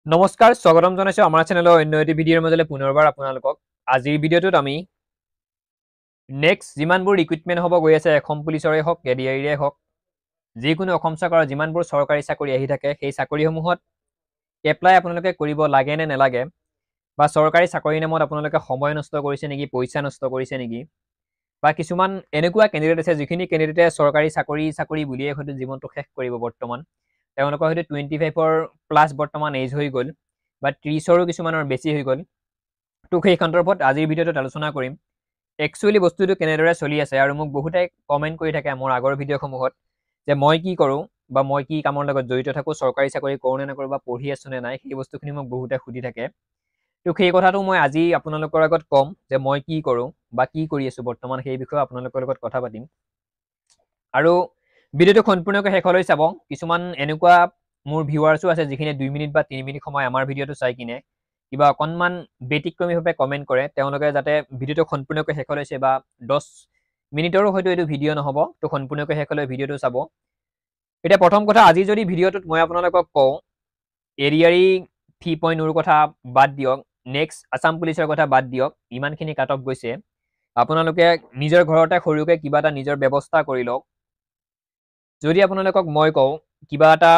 নমস্কাৰ স্বাগতম জনাইছো আমাৰ চেনেলৰ অন্য এটি ভিডিঅ'ৰ মাজলৈ পুনৰবাৰ আপোনালোকক আজিৰ ভিডিঅ'টোত আমি নেক্সট যিমানবোৰ ৰিক্ৰুটমেণ্ট হ'ব গৈ আছে অসম পুলিচৰে হওক এডিআইৰে হওক যিকোনো অসম চৰকাৰৰ যিমানবোৰ চৰকাৰী চাকৰি আহি থাকে সেই চাকৰিসমূহত এপ্লাই আপোনালোকে কৰিব লাগে নে নালাগে বা চৰকাৰী চাকৰি নামত আপোনালোকে সময় নষ্ট কৰিছে নেকি পইচা নষ্ট কৰিছে নেকি বা কিছুমান এনেকুৱা কেণ্ডিডেট আছে যিখিনি কেণ্ডিডেটে চৰকাৰী চাকৰি বুলিয়ে হয়তো জীৱনটো শেষ কৰিব বৰ্তমান তেওঁলোকৰ হয়তো 25ৰ প্লাছ বৰ্তমান এজ হৈ গ'ল বা 30ৰো কিছুমানৰ বেছি হৈ গ'ল তো সেই সন্দৰ্ভত আজিৰ ভিডিঅ'টোত আলোচনা কৰিম একচুৱেলি বস্তুটো কেনেদৰে চলি আছে আৰু মোক বহুতে কমেণ্ট কৰি থাকে মোৰ আগৰ ভিডিঅ'সমূহত যে মই কি কৰোঁ বা মই কি কামৰ লগত জড়িত থাকোঁ চৰকাৰী চাকৰি কৰোঁ নে নকৰোঁ বা পঢ়ি আছোঁ নে নাই সেই বস্তুখিনি মোক বহুতে সুধি থাকে তো সেই কথাটো মই আজি আপোনালোকৰ আগত ক'ম যে মই কি কৰোঁ বা কি কৰি আছোঁ বৰ্তমান সেই বিষয়ে আপোনালোকৰ লগত কথা পাতিম আৰু ভিডিঅ'টো সম্পূৰ্ণকৈ শেষলৈ চাব কিছুমান এনেকুৱা মোৰ ভিউৱাৰ্ছো আছে যিখিনি 2 মিনিট বা 3 মিনিট সময় আমাৰ ভিডিঅ'টো চাই কিনে কিবা অকণমান ব্যতিক্ৰমীভাৱে কমেণ্ট কৰে তেওঁলোকে যাতে ভিডিঅ'টো সম্পূৰ্ণকৈ শেষলৈ চাই বা 10 মিনিটৰো হয়তো এইটো ভিডিঅ' নহ'ব তো সম্পূৰ্ণকৈ শেষলৈ ভিডিঅ'টো চাব এতিয়া প্ৰথম কথা আজি যদি ভিডিঅ'টোত মই আপোনালোকক কওঁ এডিআৰি 3.0ৰ কথা বাদ দিয়ক নেক্সট আছাম পুলিচৰ কথা বাদ দিয়ক ইমানখিনি কাট অফ গৈছে আপোনালোকে নিজৰ ঘৰতে সৰুকৈ কিবা এটা নিজৰ ব্যৱস্থা কৰি লওক যদি আপোনালোকক মই কওঁ কিবা এটা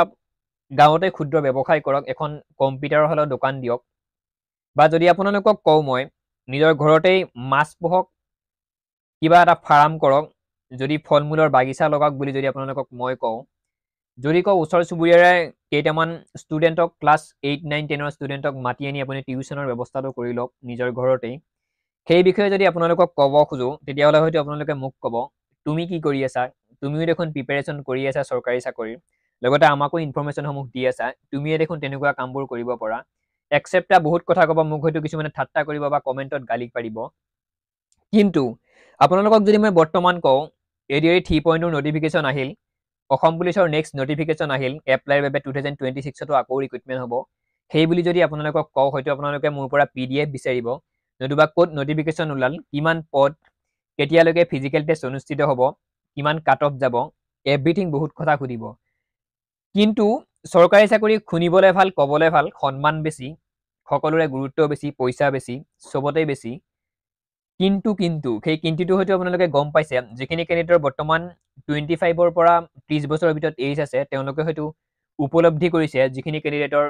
গাঁৱতে ক্ষুদ্ৰ ব্যৱসায় কৰক এখন কম্পিউটাৰৰ হ'লেও দোকান দিয়ক বা যদি আপোনালোকক কওঁ মই নিজৰ ঘৰতেই মাছ পোহক কিবা এটা ফাৰ্ম কৰক যদি ফল মূলৰ বাগিচা লগাওক বুলি যদি আপোনালোকক মই কওঁ যদি কওঁ ওচৰ চুবুৰীয়াৰে কেইটামান ষ্টুডেণ্টক ক্লাছ 8, 9, 10ৰ ষ্টুডেণ্টক মাতি আনি আপুনি টিউশ্যনৰ ব্যৱস্থাটো কৰি লওক নিজৰ ঘৰতেই সেই বিষয়ে যদি আপোনালোকক ক'ব খোজোঁ তেতিয়াহ'লে হয়তো আপোনালোকে মোক ক'ব তুমি কি কৰি আছা তুমিও দেখোন প্ৰিপেৰেশ্যন কৰি আছা চৰকাৰী চাকৰিৰ লগতে আমাকো ইনফৰমেশ্যনসমূহ দি আছা তুমিয়ে দেখোন তেনেকুৱা কামবোৰ কৰিব পৰা একচেপ্টা বহুত কথা ক'ব মোক হয়তো কিছুমানে ঠাট্টা কৰিব বা কমেণ্টত গালি পাৰিব কিন্তু আপোনালোকক যদি মই বৰ্তমান কওঁ এডিআৰি 3.0 নটিফিকেশ্যন আহিল অসম পুলিচৰ নেক্সট নটিফিকেশ্যন আহিল এপ্লাইৰ বাবে 2026তো আকৌ ৰিক্ৰুটমেণ্ট হ'ব সেই বুলি যদি আপোনালোকক কওঁ হয়তো আপোনালোকে মোৰ পৰা PDF বিচাৰিব নতুবা ক'ত নটিফিকেশ্যন ওলাল কিমান পদ কেতিয়ালৈকে ফিজিকেল টেষ্ট অনুষ্ঠিত হ'ব কিমান কাট অফ যাব এভৰিথিং বহুত কথা সুধিব কিন্তু চৰকাৰী চাকৰি শুনিবলৈ ভাল ক'বলৈ ভাল সন্মান বেছি সকলোৰে গুৰুত্ব বেছি পইচা বেছি চবতেই বেছি কিন্তু সেই কিন্তুটো হয়তো আপোনালোকে গম পাইছে যিখিনি কেণ্ডিডেটৰ বৰ্তমান 25ৰ পৰা 30 বছৰৰ ভিতৰত এজ আছে তেওঁলোকে হয়তো উপলব্ধি কৰিছে যিখিনি কেণ্ডিডেটৰ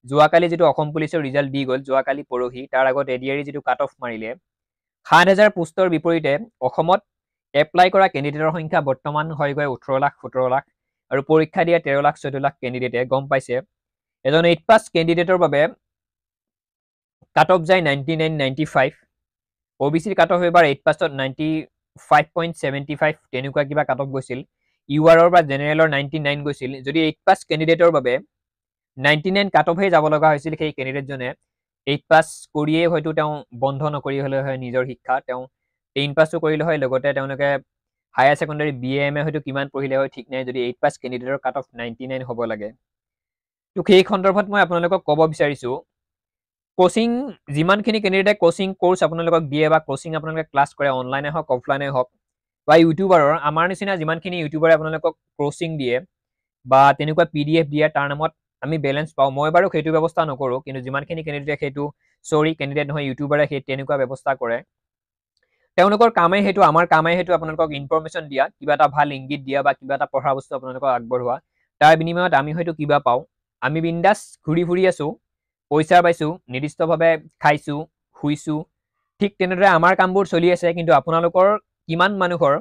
যোৱাকালি যিটো অসম পুলিচৰ ৰিজাল্ট দি গ'ল যোৱাকালি পৰহি তাৰ আগত এডিআৰি যিটো কাট অফ মাৰিলে 7,000 পোষ্টৰ বিপৰীতে অসমত এপ্লাই কৰা কেণ্ডিডেটৰ সংখ্যা বৰ্তমান হয়গৈ 18 লাখ 17 লাখ আৰু পৰীক্ষা দিয়া 13 লাখ 14 লাখ কেণ্ডিডেটে গম পাইছে এজন 8 পাছ কেণ্ডিডেটৰ বাবে কাট অফ যায় 99 95 OBCৰ কাট অফ এবাৰ 8 পাছত 95.75 তেনেকুৱা কিবা কাট অফ গৈছিল ইউআৰৰ বা জেনেৰেলৰ 99 গৈছিল যদি 8 পাছ কেণ্ডিডেটৰ বাবে 99 কাট অফহে যাব লগা হৈছিল সেই কেণ্ডিডেটজনে 8 পাছ কৰিয়েই হয়তো তেওঁ বন্ধ নকৰি হ'লে হয় নিজৰ শিক্ষা তেওঁ 10 পাছো কৰিলে হয় লগতে তেওঁলোকে হায়াৰ ছেকেণ্ডাৰী BAM হয়তো কিমান পঢ়িলে হয় ঠিক নাই যদি 8 পাছ কেণ্ডিডেটৰ কাট অফ 99 হ'ব লাগে তো সেই সন্দৰ্ভত মই আপোনালোকক ক'ব বিচাৰিছোঁ কোচিং যিমানখিনি কেণ্ডিডেটে কোচিং কোৰ্চ আপোনালোকক দিয়ে বা কোচিং আপোনালোকে ক্লাছ কৰে অনলাইনে হওক অফলাইনে হওক বা ইউটিউবাৰৰ আমাৰ নিচিনা যিমানখিনি ইউটিউবাৰে আপোনালোকক কোচিং দিয়ে বা তেনেকুৱা PDF দিয়ে তাৰ নামত আমি বেলেঞ্চ পাওঁ মই বাৰু সেইটো ব্যৱস্থা নকৰোঁ কিন্তু যিমানখিনি কেণ্ডিডেটে সেইটো কেণ্ডিডেট নহয় ইউটিউবাৰে সেই তেনেকুৱা ব্যৱস্থা কৰে তেওঁলোকৰ কামেই সেইটো আমাৰ কামেই সেইটো আপোনালোকক ইনফৰমেশ্যন দিয়া কিবা এটা ভাল ইংগিত দিয়া বা কিবা এটা পঢ়া বস্তু আপোনালোকক আগবঢ়োৱা তাৰ বিনিময়ত আমি হয়তো কিবা পাওঁ আমি বিন্দাছ ঘূৰি ফুৰি আছোঁ পইচা পাইছোঁ নিৰ্দিষ্টভাৱে খাইছোঁ শুইছোঁ ঠিক তেনেদৰে আমাৰ কামবোৰ চলি আছে কিন্তু আপোনালোকৰ কিমান মানুহৰ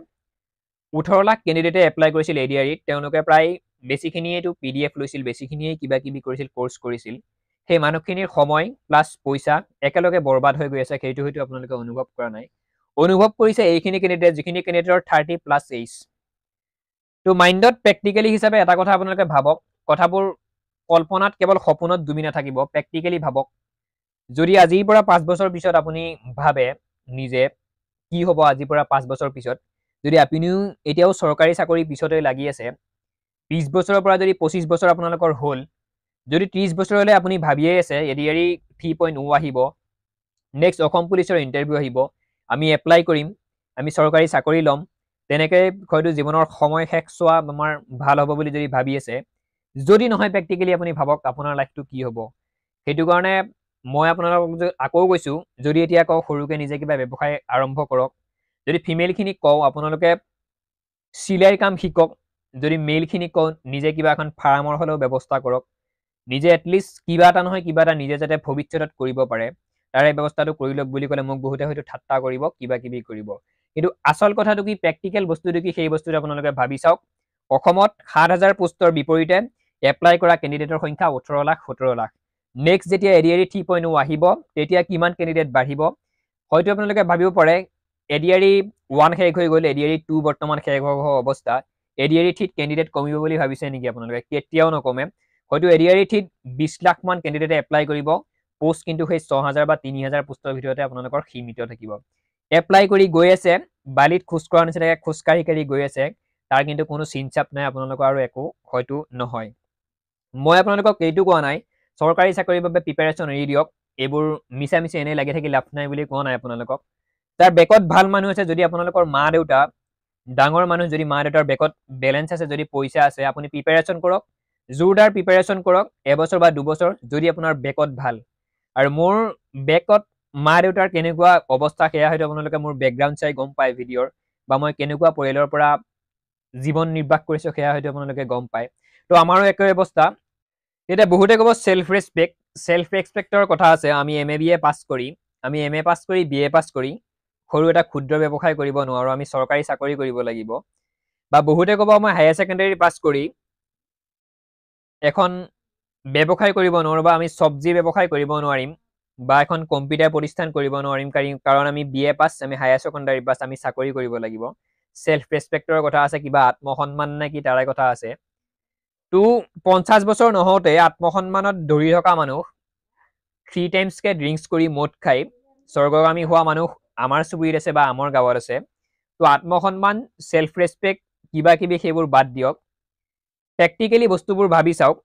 18 লাখ কেণ্ডিডেটে এপ্লাই কৰিছিল এডিআৰিত তেওঁলোকে প্ৰায় বেছিখিনিয়েতো PDF লৈছিল বেছিখিনিয়ে কিবা কিবি কৰিছিল কোৰ্চ কৰিছিল সেই মানুহখিনিৰ সময় প্লাছ পইচা একেলগে বৰবাদ হৈ গৈ আছে সেইটো হয়তো আপোনালোকে অনুভৱ কৰা নাই অনুভৱ কৰিছে এইখিনি কেণ্ডিডেট যিখিনি কেণ্ডিডেটৰ 30+ এজ তো মাইণ্ডত প্ৰেক্টিকেলি হিচাপে এটা কথা আপোনালোকে ভাবক কথাবোৰ কল্পনাত কেৱল সপোনত ডুবি নাথাকিব প্ৰেক্টিকেলি ভাবক যদি আজিৰ পৰা 5 বছৰ পিছত আপুনি ভাবে নিজে কি হ'ব আজিৰ পৰা 5 বছৰ পিছত যদি আপুনিও এতিয়াও চৰকাৰী চাকৰি পিছতে লাগি আছে 20 বছৰৰ পৰা যদি 25 বছৰ আপোনালোকৰ হ'ল যদি 30 বছৰলৈ আপুনি ভাবিয়ে আছে এডিআৰি 3.0 আহিব নেক্সট অসম পুলিচৰ ইণ্টাৰভিউ আহিব আমি এপ্লাই কৰিম আমি চৰকাৰী চাকৰি ল'ম তেনেকৈ হয়তো জীৱনৰ সময় শেষ চোৱা আমাৰ ভাল হ'ব বুলি যদি ভাবি আছে যদি নহয় প্ৰেক্টিকেলি আপুনি ভাবক আপোনাৰ লাইফটো কি হ'ব সেইটো কাৰণে মই আপোনালোকক আকৌ কৈছোঁ, যদি এতিয়া কওঁ সৰুকৈ নিজে কিবা ব্যৱসায় আৰম্ভ কৰক, যদি ফিমেলখিনিক কওঁ আপোনালোকে চিলাইৰ কাম শিকক, যদি মেইলখিনিক কওঁ নিজে কিবা এখন ফাৰ্মৰ হ'লেও ব্যৱস্থা কৰক, নিজে এটলিষ্ট কিবা এটা নহয় কিবা এটা নিজে যাতে ভৱিষ্যতত কৰিব পাৰে তাৰে ব্যৱস্থাটো কৰি লওক বুলি ক'লে মোক বহুতে হয়তো ঠাট্টা কৰিব, কিবা কিবি কৰিব। কিন্তু আচল কথাটো কি, প্ৰেক্টিকেল বস্তুটো কি, সেই বস্তুটো আপোনালোকে ভাবি চাওক। অসমত 7,000 পোষ্টৰ বিপৰীতে এপ্লাই কৰা কেণ্ডিডেটৰ সংখ্যা 18 লাখ 17 লাখ। নেক্সট যেতিয়া এডিআৰই 3.0 আহিব তেতিয়া কিমান কেণ্ডিডেট বাঢ়িব হয়তো আপোনালোকে ভাবিব পাৰে। এডিআৰই 1 শেষ হৈ গ'ল, এডিআৰই 2 বৰ্তমান শেষ হোৱা অৱস্থা, এডিআৰই 3 কেণ্ডিডেট কমিব বুলি ভাবিছে নেকি আপোনালোকে? কেতিয়াও নকমে। হয়তো এডিআৰই 3 20 লাখ মান কেণ্ডিডেটে এপ্লাই কৰিব, পোষ্ট কিন্তু সেই 6,000 বা 3,000 পোষ্টৰ ভিতৰতে আপোনালোকৰ সীমিত থাকিব। এপ্লাই কৰি গৈ আছে, বালিত খোজ কঢ়াৰ নিচিনাকৈ খোজকাঢ়ি কাঢ়ি গৈ আছে, তাৰ কিন্তু কোনো চিনচাপ নাই, আপোনালোকৰ আৰু একো হয়তো নহয়। মই আপোনালোকক এইটো কোৱা নাই চৰকাৰী চাকৰিৰ বাবে প্ৰিপাৰেশ্যন এৰি দিয়ক, এইবোৰ মিছা মিছি এনেই লাগি থাকি লাভ নাই বুলি কোৱা নাই আপোনালোকক। তাৰ বেকত ভাল মানুহ আছে, যদি আপোনালোকৰ মা দেউতা ডাঙৰ মানুহ, যদি মা দেউতাৰ বেকত বেলেঞ্চ আছে, যদি পইচা আছে, আপুনি প্ৰিপাৰেশ্যন কৰক, জোৰদাৰ প্ৰিপাৰেশ্যন কৰক, এবছৰ বা দুবছৰ, যদি আপোনাৰ বেকত ভাল। আৰু মোৰ বেকত মা দেউতাৰ কেনেকুৱা অৱস্থা সেয়া হয়তো আপোনালোকে মোৰ বেকগ্ৰাউণ্ড চাই গম পায় ভিডিঅ'ৰ, বা মই কেনেকুৱা পৰিয়ালৰ পৰা জীৱন নিৰ্বাহ কৰিছোঁ সেয়া হয়তো আপোনালোকে গম পায়। তো আমাৰো একে অৱস্থা। এতিয়া বহুতে ক'ব চেল্ফ ৰেচপেক্টৰ কথা আছে। আমি এম এ বি এ পাছ কৰি, আমি এম এ পাছ কৰি, বি এ পাছ কৰি সৰু এটা ক্ষুদ্ৰ ব্যৱসায় কৰিব নোৱাৰোঁ, আমি চৰকাৰী চাকৰি কৰিব লাগিব। বা বহুতে ক'ব মই হায়াৰ ছেকেণ্ডেৰী পাছ কৰি এখন ব্যৱসায় কৰিব নোৱাৰোঁ, বা আমি চব্জি ব্যৱসায় কৰিব নোৱাৰিম, বা এখন কম্পিউটাৰ প্ৰতিষ্ঠান কৰিব নোৱাৰিম, কাৰণ আমি বি এ পাছ, আমি হায়াৰ ছেকেণ্ডাৰী পাছ, আমি চাকৰি কৰিব লাগিব। চেল্ফ ৰেচপেক্টৰ কথা আছে, কিবা আত্মসন্মান নে কি তাৰে কথা আছে। তো 50 বছৰ নহওঁতে আত্মসন্মানত ধৰি থকা মানুহ 3 টাইমছকৈ ড্ৰিংকছ কৰি মদ খাই স্বৰ্গগামী হোৱা মানুহ আমাৰ চুবুৰীত আছে বা আমাৰ গাঁৱত আছে। তো আত্মসন্মান, চেল্ফ ৰেচপেক্ট কিবা কিবি সেইবোৰ বাদ দিয়ক, প্ৰেক্টিকেলি বস্তুবোৰ ভাবি চাওক।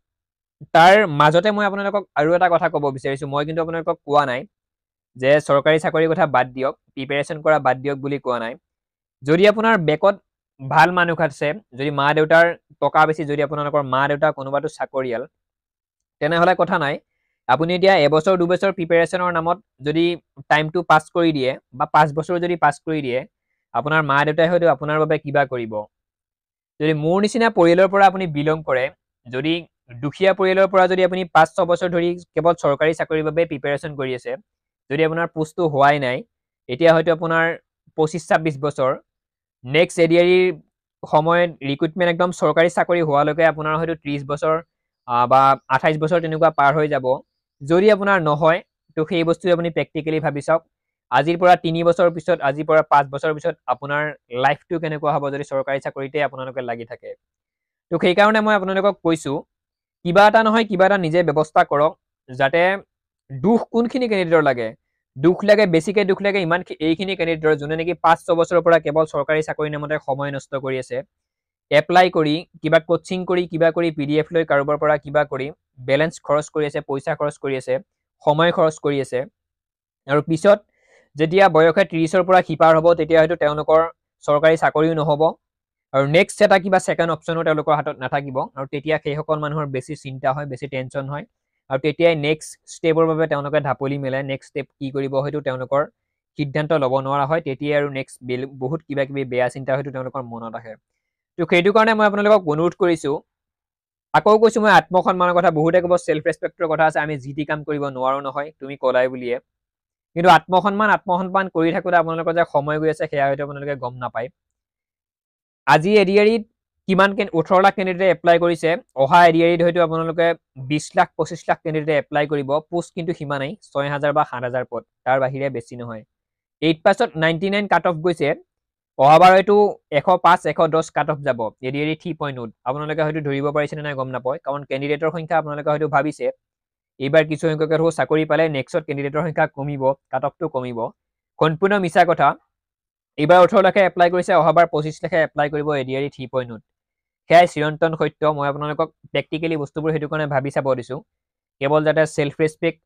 তাৰ মাজতে মই আপোনালোকক আৰু এটা কথা ক'ব বিচাৰিছোঁ, মই কিন্তু আপোনালোকক কোৱা নাই যে চৰকাৰী চাকৰিৰ কথা বাদ দিয়ক, প্ৰিপাৰেশ্যন কৰা বাদ দিয়ক বুলি কোৱা নাই। যদি আপোনাৰ বেকত ভাল মানুহ আছে, যদি মা দেউতাৰ টকা বেছি, যদি আপোনালোকৰ মা দেউতা কোনোবাটো চাকৰিয়াল, তেনেহ'লে কথা নাই। আপুনি এতিয়া এবছৰ দুবছৰ প্ৰিপাৰেশ্যনৰ নামত যদি টাইমটো পাছ কৰি দিয়ে, বা 5 বছৰ যদি পাছ কৰি দিয়ে, আপোনাৰ মা দেউতাই হয়তো আপোনাৰ বাবে কিবা কৰিব। যদি মোৰ নিচিনা পৰিয়ালৰ পৰা আপুনি বিলং কৰে, যদি দুখীয়া পৰিয়ালৰ পৰা যদি আপুনি 5-6 বছৰ ধৰি কেৱল চৰকাৰী চাকৰিৰ বাবে প্ৰিপাৰেশ্যন কৰি আছে, যদি আপোনাৰ পোষ্টটো হোৱাই নাই, এতিয়া হয়তো আপোনাৰ 25-26 বছৰ, নেক্সট এডিআৰিৰ সময়ত ৰিক্ৰুইটমেণ্ট একদম চৰকাৰী চাকৰি হোৱালৈকে আপোনাৰ হয়তো 30 বছৰ বা 28 বছৰ তেনেকুৱা পাৰ হৈ যাব। যদি আপোনাৰ নহয়, তো সেই বস্তু আপুনি প্ৰেক্টিকেলি ভাবি চাওক। আজিৰ পৰা 3 বছৰ পিছত, আজিৰ পৰা 5 বছৰ পিছত আপোনাৰ লাইফটো কেনেকুৱা হ'ব যদি চৰকাৰী চাকৰিতে আপোনালোকে লাগি থাকে। তো সেইকাৰণে মই আপোনালোকক কৈছোঁ, কিবা এটা নহয় কিবা এটা নিজে ব্যৱস্থা কৰক, যাতে দুখ কোনখিনি কেণ্ডিডেটৰ লাগে, দুখ লাগে, বেছিকৈ দুখ লাগে এইখিনি কেণ্ডিডেটৰ, যোনে নেকি 5-6 বছৰৰ পৰা কেৱল চৰকাৰী চাকৰি নামতে সময় নষ্ট কৰি আছে, এপ্লাই কৰি, কিবা কোচিং কৰি, কিবা কৰি, PDF লৈ কাৰোবাৰ পৰা কিবা কৰি বেলেঞ্চ খৰচ কৰি আছে, পইচা খৰচ কৰি আছে, সময় খৰচ কৰি আছে, আৰু পিছত যেতিয়া বয়সে 30-ৰ পৰা সিপাৰ হ'ব, তেতিয়া হয়তো তেওঁলোকৰ চৰকাৰী চাকৰিও নহ'ব, আৰু নেক্সট এটা কিবা ছেকেণ্ড অপশ্যনো তেওঁলোকৰ হাতত নাথাকিব, আৰু তেতিয়া সেইসকল মানুহৰ বেছি চিন্তা হয়, বেছি টেনশ্যন হয়, আৰু তেতিয়াই নেক্সট ষ্টেপৰ বাবে তেওঁলোকে ঢাপলি মেলে, নেক্সট ষ্টেপ কি কৰিব হয়তো তেওঁলোকৰ সিদ্ধান্ত ল'ব নোৱাৰা হয়, তেতিয়াই আৰু নেক্সট বহুত কিবা কিবি বেয়া চিন্তা হয়তো তেওঁলোকৰ মনত আহে। তো সেইটো কাৰণে মই আপোনালোকক অনুৰোধ কৰিছোঁ, আকৌ কৈছোঁ মই আত্মসন্মানৰ কথা। বহুতে ক'ব চেল্ফ ৰেচপেক্টৰ কথা আছে, আমি যি টি কাম কৰিব নোৱাৰোঁ নহয়, তুমি ক'লাই বুলিয়ে। কিন্তু আত্মসন্মান কৰি থাকোঁতে আপোনালোকৰ যে সময় গৈ আছে সেয়া হয়তো আপোনালোকে গম নাপায়। আজি এডিআৰিত কিমান 18 লাখ কেণ্ডিডেটে এপ্লাই কৰিছে, অহা এডিআৰিত হয়তো আপোনালোকে 20 লাখ 25 লাখ কেণ্ডিডেটে এপ্লাই কৰিব, পোষ্ট কিন্তু সিমানেই 6,000 বা 7,000 পদ, তাৰ বাহিৰে বেছি নহয়। 8 পাছত 99 কাট অফ গৈছে, অহাবাৰ হয়তো 105-110 কাট অফ যাব এডিআৰি 3.0। আপোনালোকে হয়তো ধৰিব পাৰিছেনে নাই গম নাপায়, কাৰণ কেণ্ডিডেটৰ সংখ্যা আপোনালোকে হয়তো ভাবিছে এইবাৰ কিছু সংখ্যকে চাকৰি পালে নেক্সট কেণ্ডিডেটৰ সংখ্যা কমিব, কাট অফটো কমিব। সম্পূৰ্ণ মিছা কথা। এইবাৰ 18 লাখে এপ্লাই কৰিছে, অহাবাৰ 25 লাখে এপ্লাই কৰিব এডিআৰি 3.0। সেয়াই চিৰন্তন সত্য। মই আপোনালোকক প্ৰেক্টিকেলি বস্তুবোৰ সেইটো কাৰণে ভাবি চাব দিছোঁ, কেৱল যাতে চেল্ফ ৰেচপেক্ট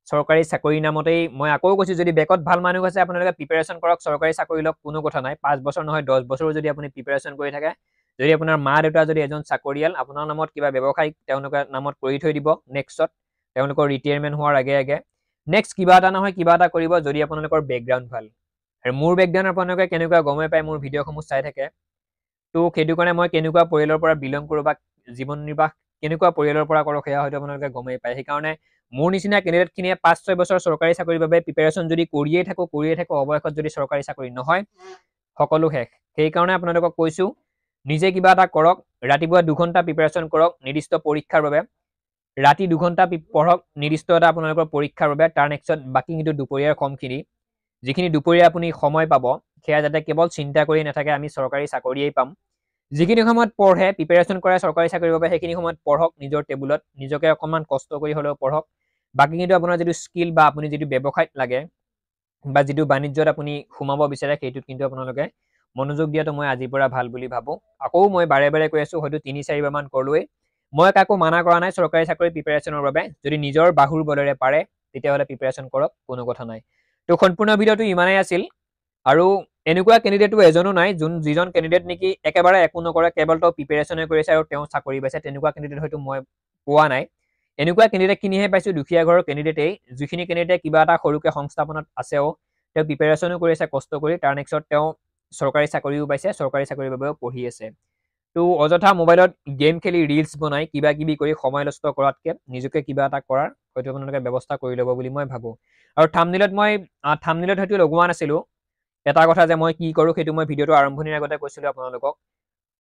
চৰকাৰী চাকৰিৰ নামতেই। মই আকৌ কৈছোঁ, যদি বেকত ভাল মানুহ আছে আপোনালোকে প্ৰিপাৰেশ্যন কৰক, চৰকাৰী চাকৰি লওক, কোনো কথা নাই। 5 বছৰ নহয় 10 বছৰো যদি আপুনি প্ৰিপাৰেশ্যন কৰি থাকে, যদি আপোনাৰ মা দেউতা যদি এজন চাকৰিয়াল, আপোনাৰ নামত কিবা ব্যৱসায় তেওঁলোকে নামত কৰি থৈ দিব নেক্সটত, তেওঁলোকৰ ৰিটায়াৰমেণ্ট হোৱাৰ আগে আগে নেক্সট কিবা এটা নহয় কিবা এটা কৰিব যদি আপোনালোকৰ বেকগ্ৰাউণ্ড ভাল। আৰু মোৰ বেকগ্ৰাউণ্ড আপোনালোকে কেনেকুৱা গমে পায় মোৰ ভিডিঅ'সমূহ চাই থাকে। তো সেইটো কাৰণে মই কেনেকুৱা পৰিয়ালৰ পৰা বিলং কৰোঁ বা জীৱন নিৰ্বাহ কেনেকুৱা পৰিয়ালৰ পৰা কৰোঁ সেয়া হয়তো আপোনালোকে গমেই পায়। সেইকাৰণে মোৰ নিচিনা কেণ্ডিডেটখিনিয়ে 5-6 বছৰ চৰকাৰী চাকৰিৰ বাবে প্ৰিপেৰেশ্যন যদি কৰিয়েই থাকোঁ অৱশেষত যদি চৰকাৰী চাকৰি নহয় সকলো শেষ। সেইকাৰণে আপোনালোকক কৈছোঁ নিজে কিবা এটা কৰক, ৰাতিপুৱা 2 ঘণ্টা প্ৰিপেৰেশ্যন কৰক নিৰ্দিষ্ট পৰীক্ষাৰ বাবে, ৰাতি 2 ঘণ্টা পঢ়ক নিৰ্দিষ্ট এটা আপোনালোকৰ পৰীক্ষাৰ বাবে, তাৰ নেক্সটত বাকী কিন্তু দুপৰীয়াৰ কমখিনি যিখিনি দুপৰীয়া আপুনি সময় পাব সেয়া যাতে কেৱল চিন্তা কৰি নাথাকে আমি চৰকাৰী চাকৰিয়েই পাম। যিখিনি সময়ত পঢ়ে প্ৰিপেৰেশ্যন কৰে চৰকাৰী চাকৰিৰ বাবে সেইখিনি সময়ত পঢ়ক নিজৰ টেবুলত, নিজকে অকণমান কষ্ট কৰি হ'লেও পঢ়ক। বাকী কিন্তু আপোনাৰ যিটো স্কিল বা আপুনি যিটো ব্যৱসায়ত লাগে বা যিটো বাণিজ্যত আপুনি সোমাব বিচাৰে সেইটোত কিন্তু আপোনালোকে মনোযোগ দিয়াটো মই আজিৰ পৰা ভাল বুলি ভাবোঁ। আকৌ মই বাৰে বাৰে কৈ আছোঁ, হয়তো 3-4 বাৰমান ক'লোৱেই, মই কাকো মানা কৰা নাই চৰকাৰী চাকৰি প্ৰিপেৰেশ্যনৰ বাবে। যদি নিজৰ বাহুৰ বলেৰে পাৰে তেতিয়াহ'লে প্ৰিপেৰেশ্যন কৰক, কোনো কথা নাই। তো সম্পূৰ্ণ ভিডিঅ'টো ইমানেই আছিল। আৰু এনেকুৱা কেণ্ডিডেটো এজনো নাই যিজন কেণ্ডিডেট নেকি একেবাৰে একো নকৰে কেৱল তেওঁ প্ৰিপেৰেশ্যনে কৰিছে আৰু তেওঁ চাকৰি পাইছে, তেনেকুৱা কেণ্ডিডেট হয়তো মই পোৱা নাই। এনেকুৱা কেণ্ডিডেটখিনিহে পাইছোঁ দুখীয়া ঘৰৰ কেণ্ডিডেটেই, যিখিনি কেণ্ডিডেটে কিবা এটা সৰুকৈ সংস্থাপনত আছেও, তেওঁ প্ৰিপেৰেশ্যনো কৰিছে কষ্ট কৰি, তাৰ নেক্সটত তেওঁ চৰকাৰী চাকৰিও পাইছে, চৰকাৰী চাকৰিৰ বাবেও পঢ়ি আছে। তো অযথা মোবাইলত গেম খেলি ৰিলছ বনাই কিবা কিবি কৰি সময় নষ্ট কৰাতকৈ নিজকে কিবা এটা কৰাৰ হয়তো আপোনালোকে ব্যৱস্থা কৰি ল'ব বুলি মই ভাবোঁ। আৰু থাম্বনেইলত হয়তো লগোৱা নাছিলোঁ এটা কথা যে মই কি কৰোঁ, সেইটো মই ভিডিঅ'টো আৰম্ভণিৰ আগতে কৈছিলোঁ আপোনালোকক।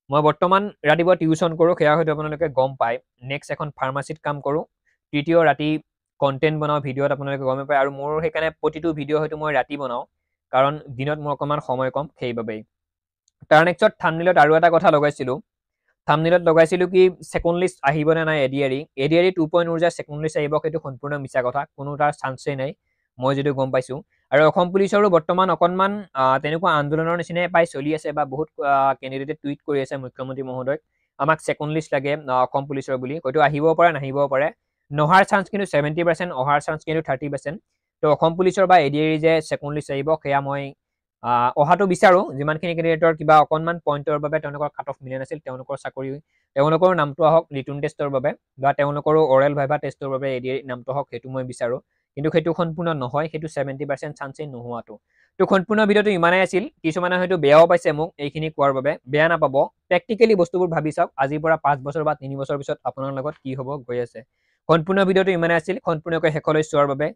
মই বৰ্তমান ৰাতিপুৱা টিউশ্যন কৰোঁ, সেয়া হয়তো আপোনালোকে গম পায়। নেক্সট এখন ফাৰ্মাচীত কাম কৰোঁ। তৃতীয় ৰাতি কণ্টেণ্ট বনাওঁ, ভিডিঅ'ত আপোনালোকে গমে পায়। আৰু মোৰ সেইকাৰণে প্ৰতিটো ভিডিঅ' হয়তো মই ৰাতি বনাওঁ, কাৰণ দিনত মোৰ অকণমান সময় কম সেইবাবেই। তাৰ নেক্সটত থাম্বনেইলত আৰু এটা কথা লগাইছিলোঁ। থাম্বনেইলত লগাইছিলোঁ কি ছেকেণ্ড লিষ্ট আহিবনে নাই এডিআৰই 2.0 যে ছেকেণ্ড লিষ্ট আহিব সেইটো সম্পূৰ্ণ মিছা কথা, কোনো তাৰ চান্সেই নাই মই যিটো গম পাইছোঁ। আৰু অসম পুলিচৰো বৰ্তমান অকণমান তেনেকুৱা আন্দোলনৰ নিচিনাই পাই চলি আছে বা বহুত কেণ্ডিডেটে টুইট কৰি আছে মুখ্যমন্ত্ৰী মহোদয় আমাক ছেকেণ্ড লিষ্ট লাগে অসম পুলিচৰ বুলি। হয়তো আহিবও পাৰে নাহিবও পাৰে, নহাৰ চান্স কিন্তু 70%, অহাৰ চান্স কিন্তু 30%। তো অসম পুলিচৰ বা এডিআৰই যে ছেকেণ্ড লিষ্ট আহিব সেয়া মই অহাটো বিচাৰোঁ। যিমানখিনি কেণ্ডিডেটৰ কিবা অকণমান পইণ্টৰ বাবে তেওঁলোকৰ কাট অফ মিলা নাছিল, তেওঁলোকৰ নামটো আহক ৰিটন টেষ্টৰ বাবে বা তেওঁলোকৰো অৰেল ভাইভা টেষ্টৰ বাবে এডিআৰই নামটো আহক, সেইটো মই বিচাৰোঁ। কিন্তু সেইটো সম্পূৰ্ণ নহয়, সেইটো 70% চান্সেই নোহোৱাটো। তো সম্পূৰ্ণ ভিডিঅ'টো ইমানেই আছিল। কিছুমানে হয়তো বেয়াও পাইছে মোক এইখিনি কোৱাৰ বাবে, বেয়া নাপাব। প্ৰেক্টিকেলি বস্তুবোৰ ভাবি চাওক, আজিৰ পৰা 5 বছৰ বা 3 বছৰ পিছত আপোনাৰ লগত কি হ'ব গৈ আছে। সম্পূৰ্ণ ভিডিঅ'টো ইমানেই আছিল। সম্পূৰ্ণকৈ শেষলৈ চোৱাৰ বাবে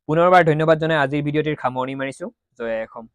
পুনৰবাৰ ধন্যবাদ জনাই আজিৰ ভিডিঅ'টিৰ সামৰণি মাৰিছোঁ। জয় অসম।